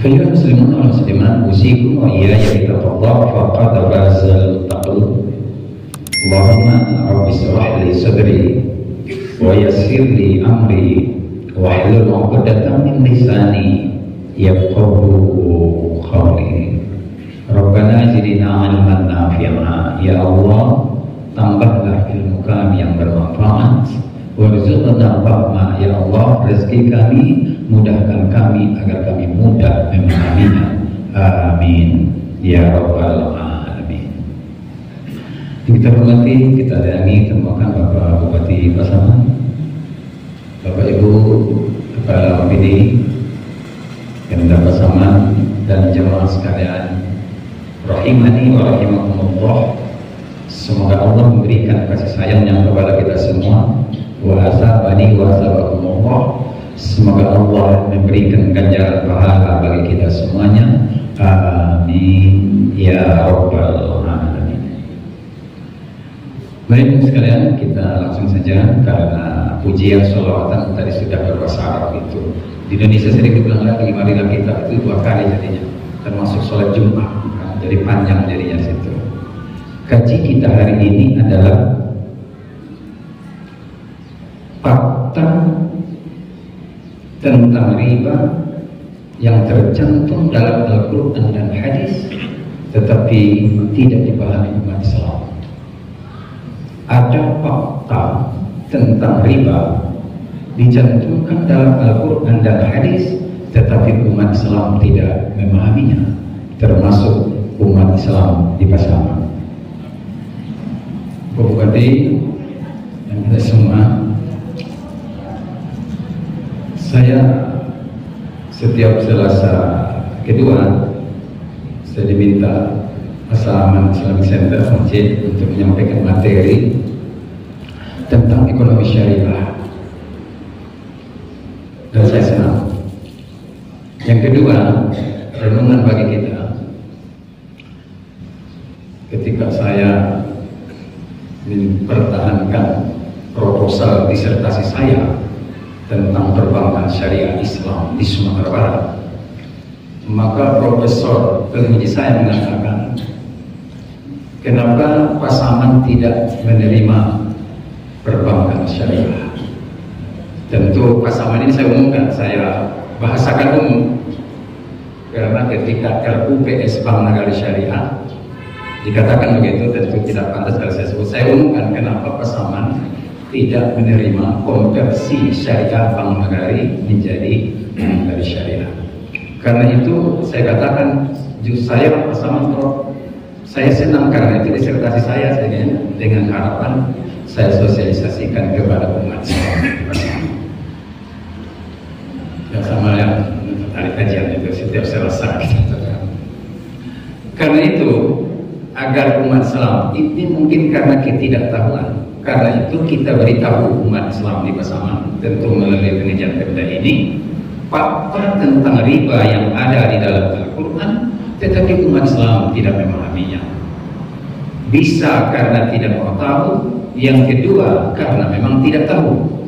أيها المسلمون والمسلمات أوصيكم وإياي بتقوى الله فقد فاز المتقون. اللهم رب اشرح لي صدري ويسر لي أمري واحلل عقدة من لساني yafqahu qawli. Rabbana zidna ilman nafi'a. Ya Allah, tambahlah ilmu kami yang bermanfaat. Warzuqna fahma. Ya Allah, rezeki kami, mudahkan kami agar kami mudah memahaminya. Amin ya rabbal alamin. Kita hormati, kita sayangi, temukan Bapak Bupati Pasaman, Bapak Ibu Kepala OPD Pemda Pasaman, dan jemaah sekalian rahimani wa rahimakumullah. Semoga Allah memberikan kasih sayangnya kepada kita semua. Wa asabani wa asabakumullah. Semoga Allah memberikan ganjaran pahala bagi kita semuanya. Amin ya rabbal alamin. Baik sekalian, kita langsung saja karena pujian sholawatan tadi sudah berbahasa Arab itu. Di Indonesia sedikit bilang lagi marilah kita itu 2 kali jadinya, termasuk sholat Jumat, jadi panjang jadinya situ. Kaji kita hari ini adalah fakta tentang riba yang tercantum dalam Al-Quran dan hadis tetapi tidak dipahami umat Islam. Ada fakta tentang riba dicantumkan dalam Al-Quran dan hadis tetapi umat Islam tidak memahaminya, termasuk umat Islam di Pasaman. Bupati dan kita semua, saya setiap Selasa kedua saya diminta Pasaman Islamic Center Masjid untuk menyampaikan materi tentang ekonomi syariah. Dan saya senang. Yang kedua, renungan bagi kita. Ketika saya mempertahankan proposal disertasi saya tentang perbankan syariah Islam di Sumatera Barat, maka Profesor penguji saya mengatakan, kenapa Pasaman tidak menerima perbankan syariah? Tentu Pasaman ini saya umumkan, saya bahasakan umum, karena ketika RUPS Bank Nagari Syariah dikatakan begitu, tentu tidak pantas kalau saya sebut. Saya umumkan kenapa Pasaman tidak menerima konversi syariah Bank Nagari menjadi Nagari Syariah. Karena itu saya katakan, justru saya Pasaman Prof, saya senang karena itu disertasi saya dengan harapan saya sosialisasikan kepada umat Islam. Yang sama yang tertarik kajian itu setiap Selasa gitu. Karena itu agar umat Islam ini mungkin karena ketidaktahuan, karena itu kita beritahu umat Islam di Pasaman tentu melalui pengajian Pemda ini fakta tentang riba yang ada di dalam Al-Quran tetapi umat Islam tidak memahaminya. Bisa karena tidak mau tahu, yang kedua karena memang tidak tahu.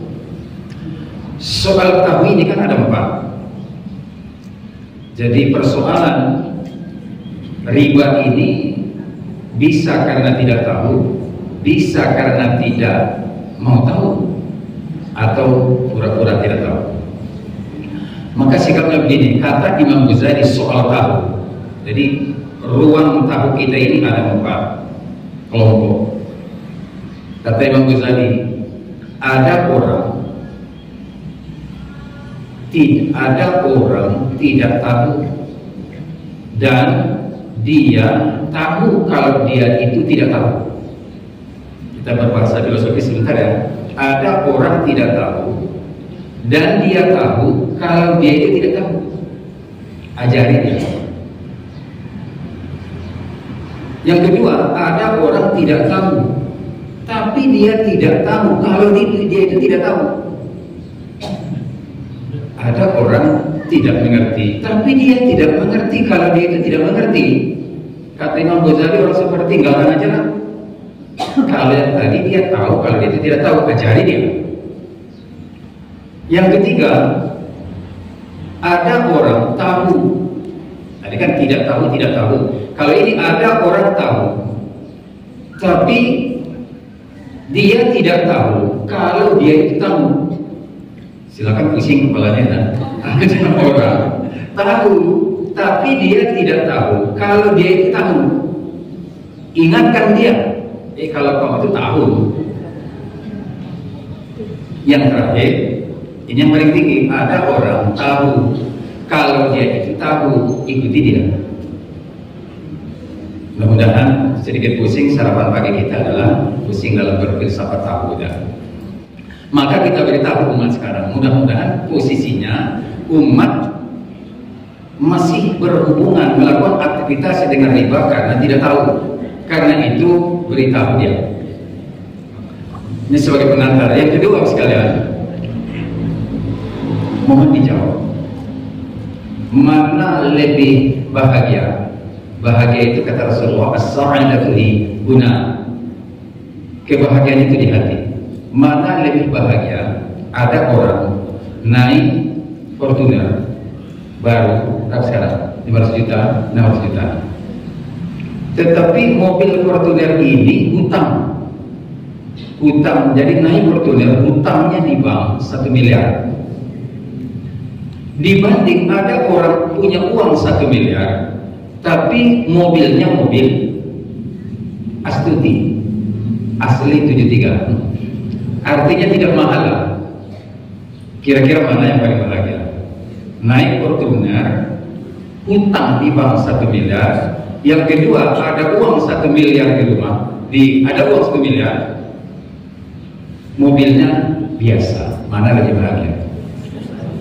Soal tahu ini kan ada 4. Jadi persoalan riba ini bisa karena tidak tahu, bisa karena tidak mau tahu, atau pura-pura tidak tahu. Maka sikapnya begini, kata Imam Ghazali soal tahu. Jadi ruang tahu kita ini ada 4 kelompok. Kata Imam Ghazali, ada orang tidak tahu dan dia tahu kalau dia itu tidak tahu. Kita berbahasa filosofi sebentar ya. Ada orang tidak tahu dan dia tahu kalau dia itu tidak tahu. Ajari dia. Yang kedua, ada orang tidak tahu tapi dia tidak tahu kalau dia itu tidak tahu. Ada orang tidak mengerti tapi dia tidak mengerti kalau dia itu tidak mengerti. Kata Imam Ghazali, orang seperti tinggalkan aja lah. Kalau yang tadi dia tahu kalau dia itu tidak tahu, ajari dia. Yang ketiga, ada orang tahu Tadi kan tidak tahu. Kalau ini ada orang tahu, tapi dia tidak tahu kalau dia itu tahu. Silakan pusing kepalanya. Ada orang tahu, tapi dia tidak tahu kalau dia itu tahu. Ingatkan dia, kalau kamu itu tahu. Yang terakhir, ini yang paling tinggi, ada orang tahu kalau dia itu tahu, ikuti dia. Mudah-mudahan sedikit pusing sarapan pagi kita adalah pusing dalam berfilsafat tahu. Maka kita beritahu umat sekarang, mudah-mudahan posisinya umat masih berhubungan melakukan aktivitas dengan riba karena tidak tahu. Karena itu beritahu dia. Ini sebagai pengantar. Yang kedua sekalian, mohon dijawab, mana lebih bahagia? Bahagia itu kata Rasulullah, as-sa'adatu huna. Kebahagiaan itu di hati. Mana lebih bahagia? Ada orang naik Fortuner baru, sekarang 500 juta, 600 juta. Tetapi mobil Fortuner ini hutang. Jadi naik Fortuner, hutangnya di bank 1 miliar. Dibanding ada orang punya uang 1 miliar, tapi mobilnya mobil Astuti asli 73. Artinya tidak mahal. Kira-kira mana yang paling bahagia? Naik Fortuner, hutang di bank 1 miliar. Yang kedua, ada uang 1 miliar di rumah. Ada uang 1 miliar, mobilnya biasa. Mana lebih bahagia?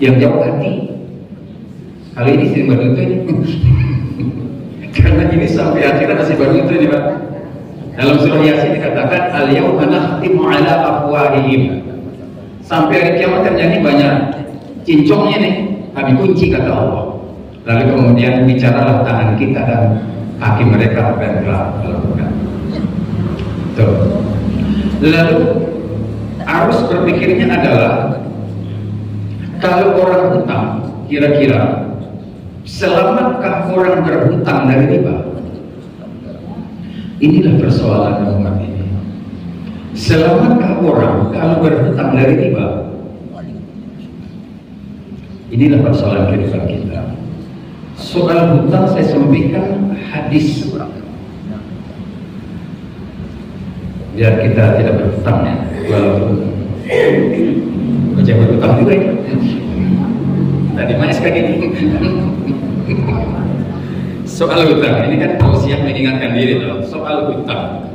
Yang jauh hati. Kali ini sering beruntung ini. Karena ini sampai akhirat masih beruntung ini, Pak. Dalam surah Yasin dikatakan al-yawma nakhtimu ala afwahihim. Sampai hari kiamat terjadi banyak cincongnya nih, kami kunci kata Allah. Lalu kemudian bicaralah tangan kita dan kaki mereka apa yang telah melakukan. Tuh. Lalu harus berpikirnya adalah kalau orang hutang, kira-kira selamatkah orang berhutang dari riba? Inilah persoalan umat ini. Selamatkah orang kalau berhutang dari riba? Inilah persoalan kehidupan kita. Soal hutang saya sampaikan hadis biar kita tidak berhutang ya. Walaupun baca berhutang juga ya. Tadi manis kayak gini. Soal hutang ini kan tausiah mengingatkan diri dalam soal hutang.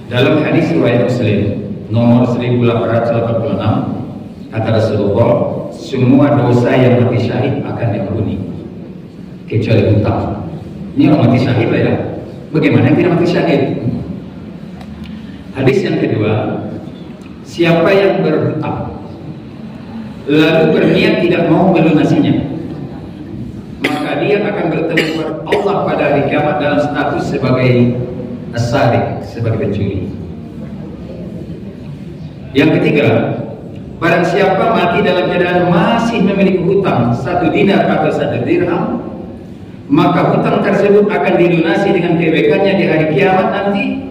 Dalam hadis riwayat Muslim nomor 1886 kata Rasulullah, semua dosa yang mati syahid akan diampuni kecuali hutang. Ini orang mati syahid lah ya. Bagaimana yang tidak mati syahid? Hadis yang kedua, siapa yang berhutang lalu berniat tidak mau melunasinya, maka dia akan bertemu Allah pada hari kiamat dalam status sebagai as-sariq, sebagai pencuri. Yang ketiga, barang siapa mati dalam keadaan masih memiliki hutang 1 dinar atau 1 dirham, maka hutang tersebut akan dilunasi dengan kebaikannya di hari kiamat nanti,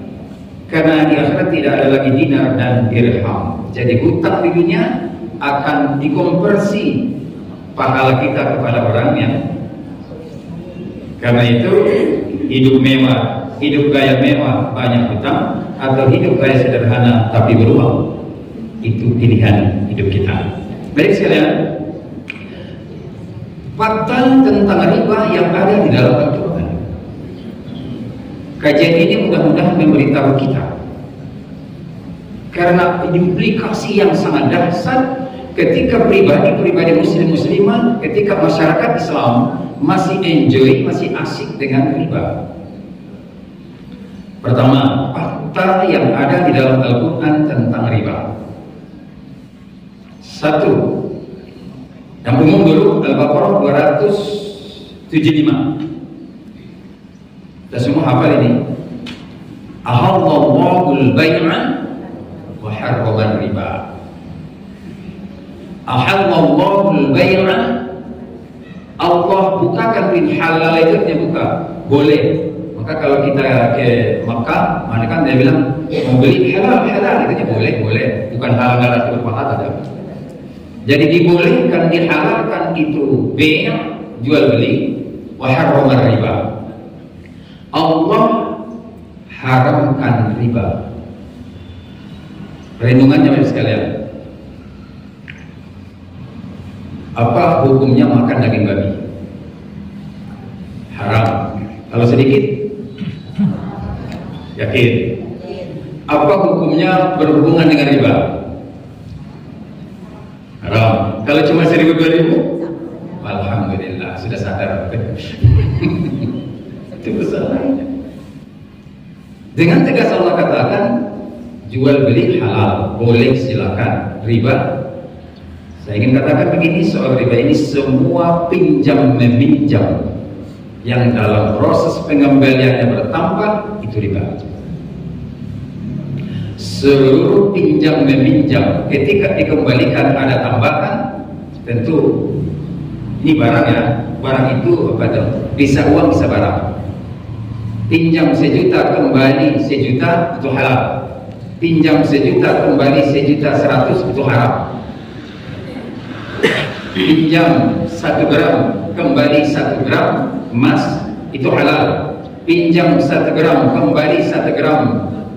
karena di akhirat tidak ada lagi dinar dan dirham. Jadi hutang di dunia akan dikonversi pahala kita kepada orangnya. Karena itu hidup mewah, hidup gaya mewah banyak hutang, atau hidup gaya sederhana tapi beruang, itu pilihan hidup kita. Baik sekalian, fakta tentang riba yang ada di dalam Al-Quran. Kajian ini mudah-mudahan memberitahu kita, karena implikasi yang sangat dahsyat ketika pribadi muslim-muslimah, ketika masyarakat Islam masih enjoy, masih asik dengan riba. Pertama, fakta yang ada di dalam Al-Quran tentang riba. 1. Yang umum dulu, Al-Baqarah 275. Kita semua hafal ini. Ahallallahu al-bay'a wa harrama riba. Ahallallahu al-bai'a, Allah bukakan bin halal itu dia buka, boleh. Maka kalau kita ke Makkah, mana kan dia bilang mau beli halal, itu boleh, bukan halal itu berpahala ada. Jadi dibolehkan, dihalalkan itu bai', jual beli, wa harrama riba. Allah haramkan riba. Renungannya sekalian. Apa hukumnya makan daging babi? Haram. Kalau sedikit? Yakin? Apa hukumnya berhubungan dengan riba? Haram. Kalau cuma 1.000-2.000? Alhamdulillah, sudah sadar. Itu besarnya. Dengan tegas Allah katakan, jual beli halal, boleh silakan. Riba, saya ingin katakan begini soal riba ini, semua pinjam meminjam yang dalam proses pengembaliannya bertambah itu riba. Seluruh pinjam meminjam ketika dikembalikan ada tambahan, tentu ini barang ya, barang itu apa itu? Bisa uang bisa barang. Pinjam 1 juta kembali 1 juta itu halal. Pinjam 1 juta kembali 1.100.000 itu haram. Pinjam 1 gram kembali 1 gram emas itu halal. Pinjam 1 gram kembali 1 gram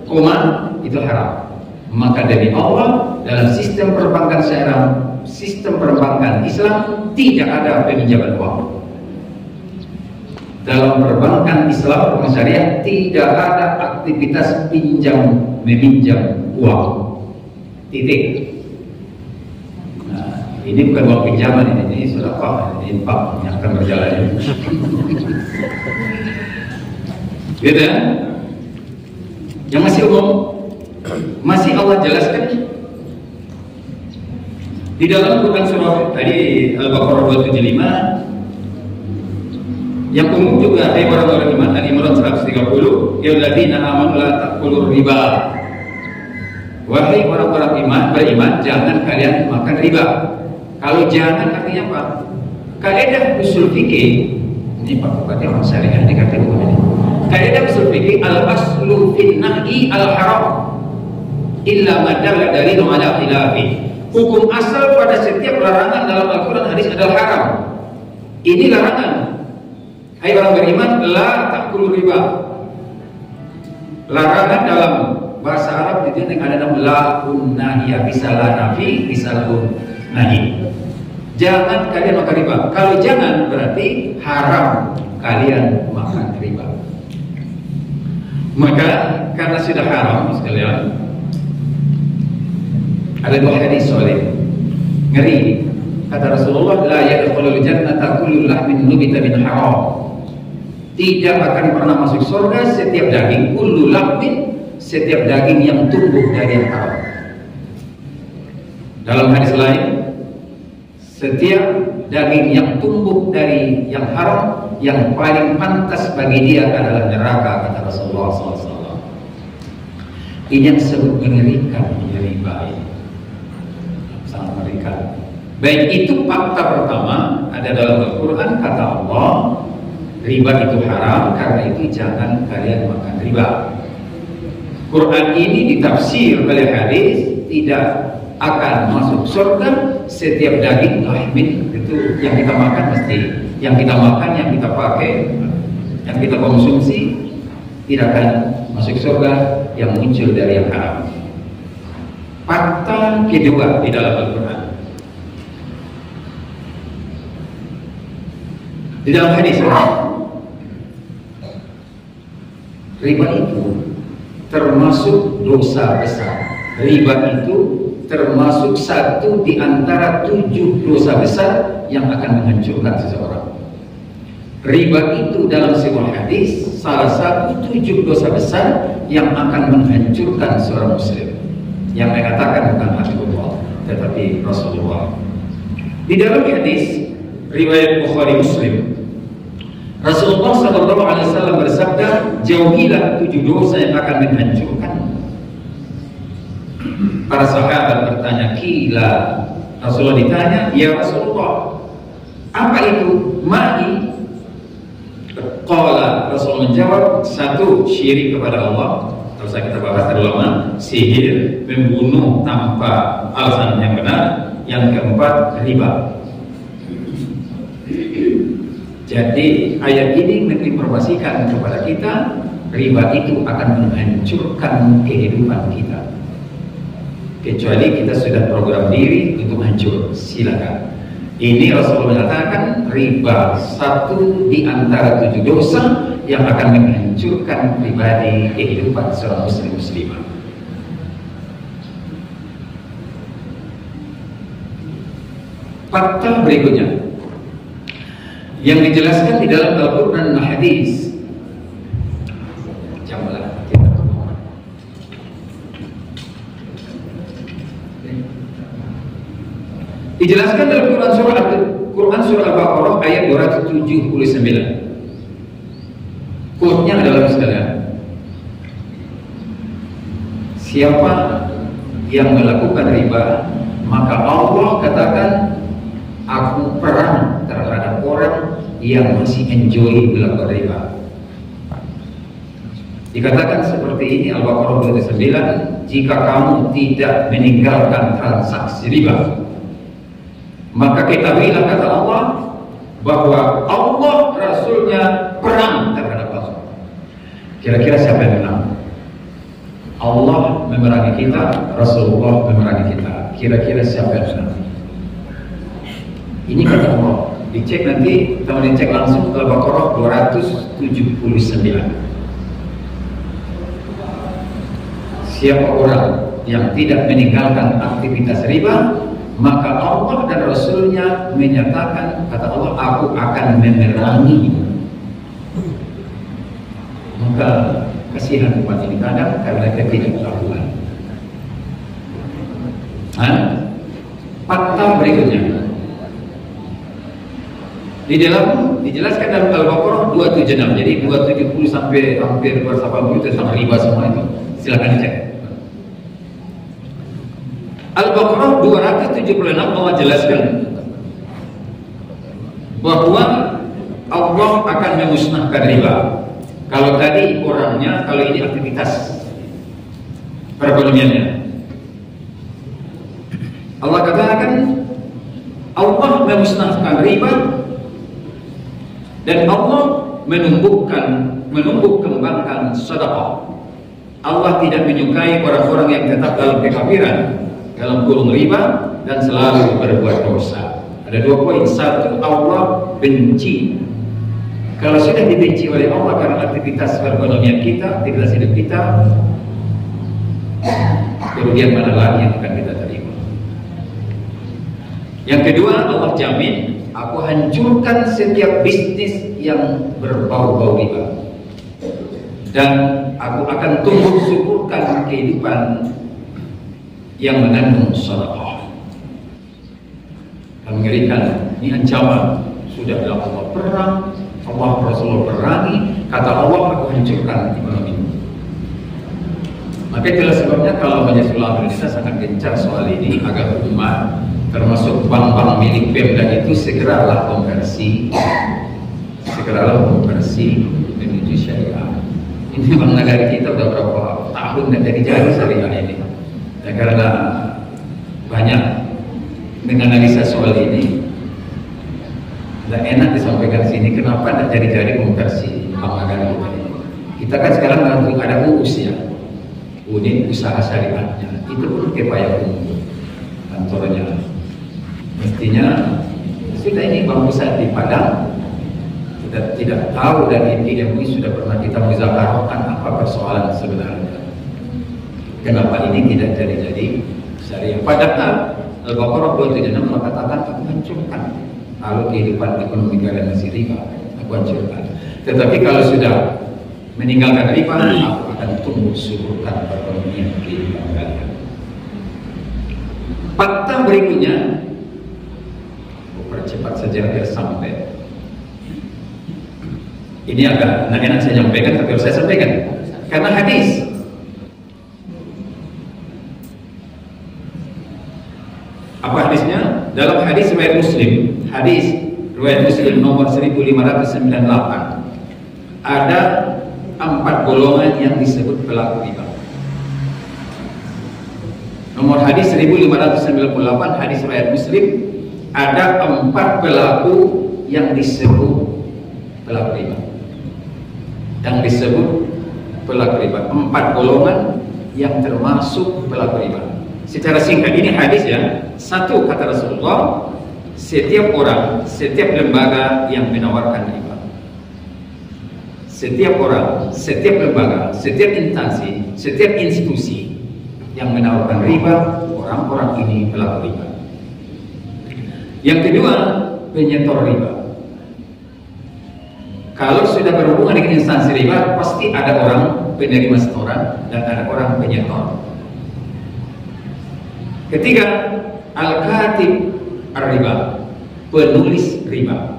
koma itu haram. Maka demi Allah, dalam sistem perbankan syariah, sistem perbankan Islam tidak ada peminjaman uang. Dalam perbankan Islam perbankan syariah tidak ada aktivitas pinjam meminjam uang. Titik. Nah, ini bukan uang pinjaman, ini sudah apa? Ini infak yang akan berjalan. Gitu ya? Yang masih umum, masih Allah jelaskan di dalam Quran surah tadi Al-Baqarah 275. Yang umum juga orang-orang iman, Al-Imran 130, ya alladzina amanu la ta'kulur riba. Wahai orang-orang beriman, jangan kalian makan riba. Kalau jangan artinya apa? Kaidah usul fikih, ini Pak Bupati orang syariah ini kata bukan ini. Kaidah usul fikih al-aslu fin nahyi al-haram illa ma dalla dalilun ala khilafi. Hukum asal pada setiap larangan dalam Al-Qur'an hadis adalah haram. Ini larangan. Hai orang beriman, la ta'kulu riba. Larangan dalam bahasa Arab itu yang ada dalam la'un nahiyah, bisa la nafi, bisa la'un nahi. Jangan kalian makan riba. Kalau jangan berarti haram kalian makan riba. Maka karena sudah haram sekalian, ada 2 hadis soalnya ngeri. Kata Rasulullah, la yadkhulul jannata kullu lahmin nubita min haram. Tidak akan pernah masuk surga setiap daging, kullu lahmin, setiap daging yang tumbuh dari yang haram. Dalam hadis lain, setiap daging yang tumbuh dari yang haram, yang paling pantas bagi dia adalah neraka, kata Rasulullah SAW. Ini yang disebut mengerikan, riba. Sangat mengerikan. Baik, itu fakta pertama ada dalam Al-Quran, kata Allah, riba itu haram, karena itu jangan kalian makan riba. Quran ini ditafsir oleh hadis, tidak akan masuk surga setiap daging lahmin, itu yang kita makan mesti, yang kita makan, yang kita pakai, yang kita konsumsi, tidak akan masuk surga yang muncul dari yang haram. Fakta kedua di dalam Al-Quran, di dalam hadis, riba itu termasuk dosa besar. Riba itu termasuk 1 di antara 7 dosa besar yang akan menghancurkan seseorang. Riba itu dalam sebuah hadis salah satu 7 dosa besar yang akan menghancurkan seorang muslim. Yang mengatakan bukan Habibullah tetapi Rasulullah. Di dalam hadis riwayat Bukhari Muslim, Rasulullah SAW bersabda, jauhilah 7 dosa yang akan menghancurkan. Para sahabat bertanya, kila Rasulullah ditanya, ya Rasulullah, apa itu ma'i? Qala, Rasulullah menjawab, satu, syirik kepada Allah. Kalau saya kita bahas tadi lama, sihir, membunuh tanpa alasan yang benar. Yang keempat, riba. Jadi ayat ini menginformasikan kepada kita, riba itu akan menghancurkan kehidupan kita. Kecuali kita sudah program diri untuk hancur, silakan. Ini Rasulullah mengatakan riba satu di antara 7 dosa yang akan menghancurkan pribadi kehidupan seorang muslimah. Fakta berikutnya yang dijelaskan di dalam Al-Quran dan Hadis. Dijelaskan dalam Quran surah Al-Baqarah ayat 279. Quote-nya adalah sekalian, siapa yang melakukan riba, maka Allah katakan, aku perang terhadap orang yang masih enjoy melakukan riba. Dikatakan seperti ini Al-Baqarah 29, jika kamu tidak meninggalkan transaksi riba, maka ketahuilah, kata Allah, bahwa Allah Rasulnya perang terhadap Allah. Kira-kira siapa yang menang? Allah memerangi kita, Rasulullah memerangi kita. Kira-kira siapa yang menang? Ini kata Allah. Dicek nanti, teman dicek langsung Al-Baqarah 279. Siapa orang yang tidak meninggalkan aktivitas riba, maka Allah dan Rasulnya menyatakan, kata Allah, aku akan memerangi. Maka kasihan umat ini kadang karena ketidaktahuan. Fakta berikutnya di dalam dijelaskan dalam Al-Baqarah 276. Jadi 270 sampai hampir 280 itu sama riba semua itu. Silakan dicek. Al-Baqarah 276 Allah jelaskan bahwa Allah akan memusnahkan riba. Kalau tadi orangnya, kalau ini aktivitas perekonomiannya. Allah katakan Allah memusnahkan riba dan Allah menumbuh kembangkan sedekah. Allah tidak menyukai orang-orang yang tetap dalam kekafiran, dalam gulung riba, dan selalu berbuat dosa. Ada 2 poin. Satu, Allah benci. Kalau sudah dibenci oleh Allah karena aktivitas perekonomian kita, aktivitas hidup kita, kerugian mana lagi yang akan kita terima? Yang kedua, Allah jamin, aku hancurkan setiap bisnis yang berbau-bau riba, dan aku akan tumbuh suburkan kehidupan yang mengandung sedekah. Mengerikan, ini ancaman. Sudah bilang Allah perang, Allah Rasulullah perangi, kata Allah aku hancurkan ekonomi. Maka itulah sebabnya kalau Majelis Ulama Indonesia sangat gencar soal ini agar umat, termasuk bank-bank milik Pemda itu segeralah konversi menuju syariah. Ini Bank Negara kita udah berapa tahun dan jadi syariah ini. Ya, karena banyak menganalisa soal ini, tidak enak disampaikan di sini. Kenapa tidak jadi konversi bank negara kita ini? Kita kan sekarang ada UUS ya, unit usaha syariahnya, itu pun kepaya umum kantornya. Mestinya sudah ini bank pusat di Padang, kita tidak tahu dan ini sudah pernah kita muzakarahkan apa persoalan sebenarnya. Kenapa ini tidak jadi syariah? Padahal Al-Baqarah 276 mengatakan aku hancurkan. Kalau kehidupan ekonomi kalian masih riba, aku hancurkan. Tetapi kalau sudah meninggalkan riba, aku akan tumbuh suburkan perekonomian kehidupan kalian. Fakta berikutnya, percepat saja biar sampai. Ini agak enak saya nyampaikan, tapi harus saya sampaikan karena hadis. Apa hadisnya? Dalam hadis riwayat Muslim nomor 1598 ada 4 golongan yang disebut pelaku riba. Nomor hadis 1598 hadis riwayat Muslim ada 4 pelaku yang disebut pelaku riba. Yang disebut pelaku riba, 4 golongan yang termasuk pelaku riba. Secara singkat ini hadis ya. Satu, kata Rasulullah, setiap orang, setiap lembaga yang menawarkan riba, setiap orang, setiap lembaga, setiap instansi, setiap institusi yang menawarkan riba, orang-orang ini pelaku riba. Yang kedua, penyetor riba. Kalau sudah berhubungan dengan instansi riba, pasti ada orang penerima setoran dan ada orang penyetor. Ketiga, al-katib ar-riba, penulis riba,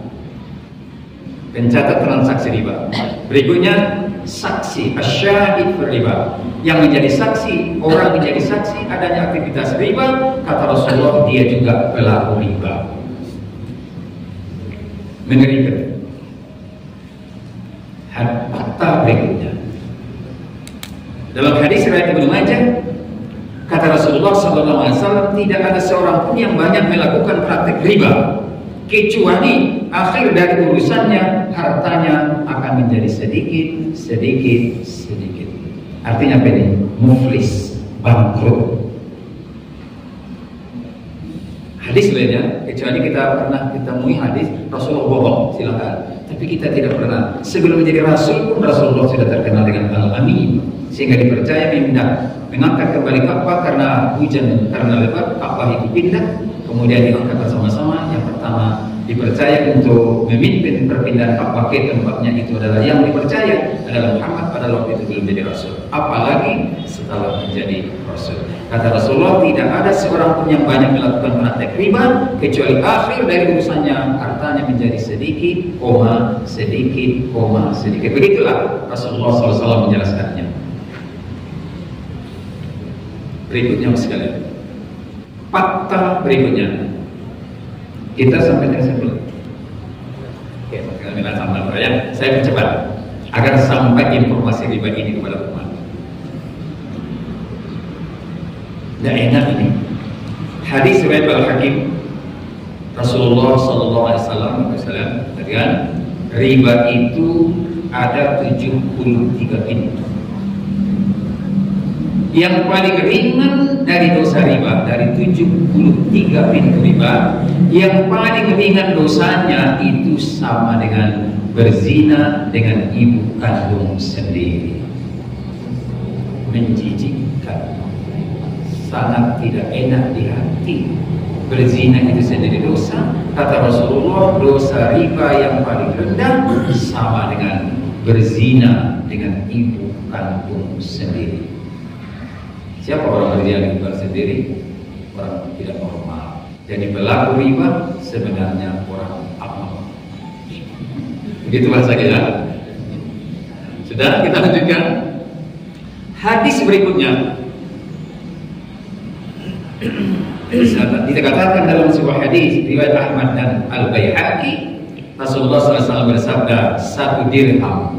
pencatat transaksi riba. Berikutnya, saksi asyahid riba, yang menjadi saksi, orang menjadi saksi adanya aktivitas riba. Kata Rasulullah, dia juga pelaku riba. Mengerikan. Fakta berikutnya dalam hadis riwayat Ibnu Majah, kata Rasulullah SAW, tidak ada seorang pun yang banyak melakukan praktek riba kecuali akhir dari urusannya hartanya akan menjadi sedikit. Artinya apa ini? Muflis, bangkrut. Hadis lainnya, kecuali kita pernah ditemui hadis Rasulullah bohong, silakan. Tapi kita tidak pernah. Sebelum menjadi Rasul pun Rasulullah sudah terkenal dengan Al-Amin, sehingga dipercaya mengangkat kembali Ka'bah karena hujan, karena lebat Ka'bah itu pindah, kemudian diangkat bersama-sama. Yang pertama dipercaya untuk memimpin perpindahan Ka'bah ke tempatnya itu adalah yang dipercaya adalah Muhammad pada waktu itu belum menjadi Rasul, apalagi setelah menjadi Rasul. Kata Rasulullah, tidak ada seorang pun yang banyak melakukan praktek riba kecuali akhir dari urusannya hartanya menjadi sedikit. Begitulah Rasulullah SAW menjelaskannya. Berikutnya sekalian, fakta berikutnya kita sampai tersebut. Oke, saya percepat agar sampai informasi riba ini kepada umat. Tidak enak ini. Hadis riwayat Al-Hakim, Rasulullah SAW dengan riba itu ada 73 pintu. Yang paling ringan dari dosa riba, dari 73 pintu riba, yang paling ringan dosanya itu sama dengan berzina dengan ibu kandung sendiri. Menjijikkan, sangat tidak enak di hati. Berzina itu sendiri dosa. Kata Rasulullah, dosa riba yang paling rendah sama dengan berzina dengan ibu kandung sendiri. Siapa orang berzina dengan ibu sendiri? Orang tidak normal. Jadi pelaku riba sebenarnya orang abnormal. Begitu bahasa kita. Sudah, kita lanjutkan. Hadis berikutnya dikatakan dalam sebuah hadis riwayat Ahmad dan Al-Baihaqi, Rasulullah SAW bersabda, 1 dirham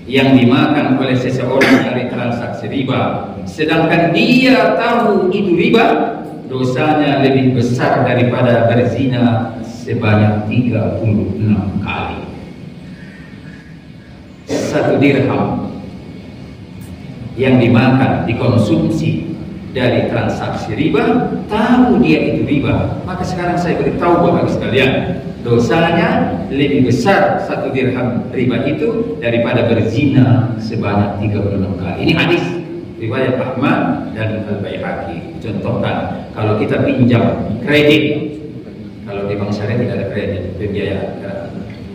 yang dimakan oleh seseorang dari transaksi riba, sedangkan dia tahu itu riba, dosanya lebih besar daripada berzina sebanyak 36 kali. 1 dirham yang dimakan, dikonsumsi dari transaksi riba, tahu dia itu riba, maka sekarang saya beritahu Bapak sekalian, dosanya lebih besar 1 dirham riba itu daripada berzina sebanyak 36 kali. Ini hadis riwayat Ahmad dan Al-Baihaqi. Contohkan, kalau kita pinjam kredit, kalau di bank syariah tidak ada kredit, pembiayaan.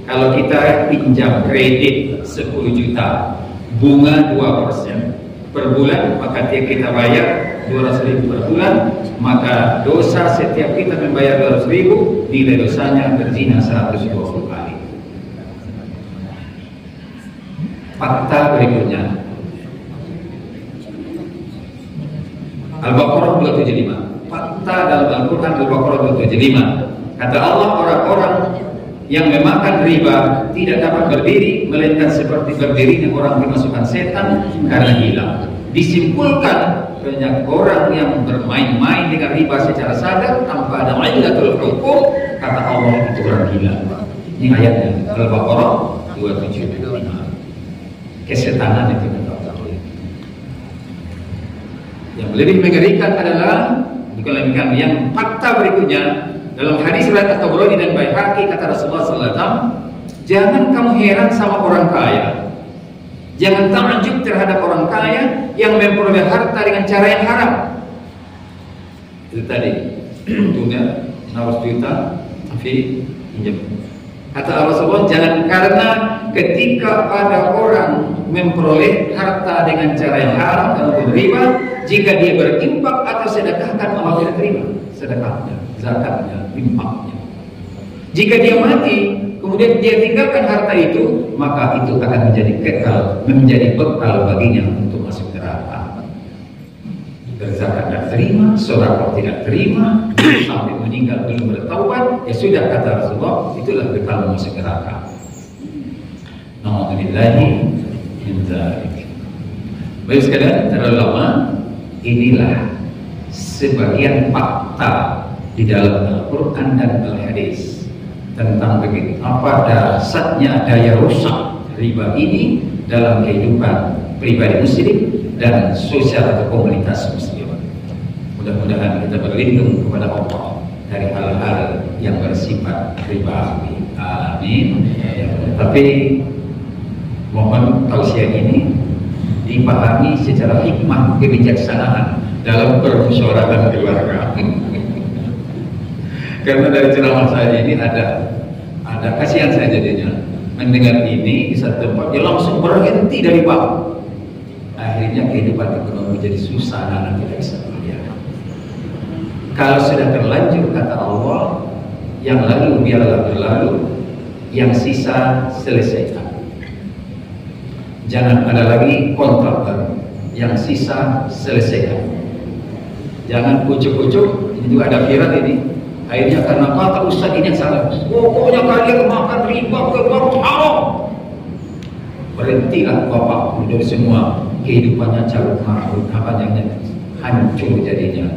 Kalau kita pinjam kredit 10 juta, bunga 2% per bulan, maka tiap kita bayar 200.000 per bulan, maka dosa setiap kita membayar 200.000, nilai dosanya berzina 120 kali. Fakta berikutnya, Al-Baqarah 275. fakta dalam Al-Quran Al-Baqarah 275. Kata Allah, orang-orang yang memakan riba tidak dapat berdiri melainkan seperti berdirinya orang kemasukan setan karena hilang. Disimpulkan banyak orang yang bermain-main dengan riba secara sadar tanpa ada illatul hukum, kata Allah itu orang gila. Ini ayatnya Al-Baqarah 275. Kesetanan itu kata Allah. Yang lebih mengerikan adalah bukan yang fakta berikutnya. Dalam hadis riwayat At-Tabrani dan Baihaqi, kata Rasulullah SAW, jangan kamu heran sama orang kaya, jangan takjub terhadap orang kaya yang memperoleh harta dengan cara yang haram. Itu tadi, punya 100 juta tapi pinjam. Kata Rasulullah, jangan karena ketika ada orang memperoleh harta dengan cara yang haram dan riba, jika dia berinfak atau sedekahkan, Allah tidak terima sedekahnya, zakatnya, infaknya. Jika dia mati, kemudian dia tinggalkan harta itu, maka itu akan menjadi kekal, menjadi bekal baginya untuk masuk neraka. Berzakat tidak terima, sedekah tidak terima, sampai meninggal belum bertaubat, ya sudah, kata Rasulullah, itulah bekal masuk neraka. Alhamdulillahi min dzalik. Baik sekalian, terlalu lama. Inilah sebagian fakta di dalam Al-Quran dan Al-Hadis tentang begitu apa dasarnya daya rusak riba ini dalam kehidupan pribadi muslim dan sosial atau komunitas muslim. Mudah-mudahan kita berlindung kepada Allah dari hal-hal yang bersifat riba. Amin. Tapi mohon tausiah ini dipahami secara hikmah, kebijaksanaan dalam permusyawaratan keluarga. Karena dari ceramah saya ini ada kasihan saya jadinya mendengar ini di satu tempat dia langsung berhenti dari bawah. Akhirnya kehidupan ekonomi jadi susah dan tidak bisa kuliah. Kalau sudah terlanjur kata Allah, yang lalu biarlah berlalu, yang sisa selesaikan. Jangan ada lagi kontrak baru, yang sisa selesaikan. Jangan ucuk-ucuk. Ini juga ada viral ini. Akhirnya karena kata ustaz ini yang salah, pokoknya kalian makan riba ke haram. Berhentilah bapak dari semua kehidupannya carut marut, hancur jadinya.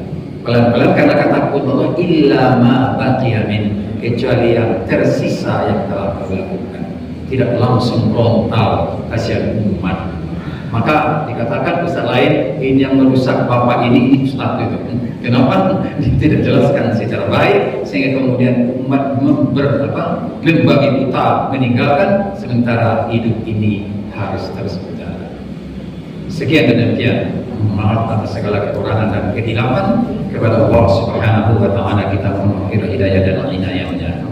Pelan-pelan karena kata Allah, illa ma baqiya min, kecuali yang tersisa yang telah kau lakukan. Tidak langsung frontal kasihan umat. Maka dikatakan ustaz lain, ini yang merusak bapak ini ustaz itu. Kenapa? Tidak jelaskan secara baik sehingga kemudian umat membagi buta, meninggalkan, sementara hidup ini harus terus berjalan. Sekian dan demikian. Maaf atas segala kekurangan dan kehilapan. Kepada Allah Subhanahu wa taala kita memohon hidayah dan inayahnya.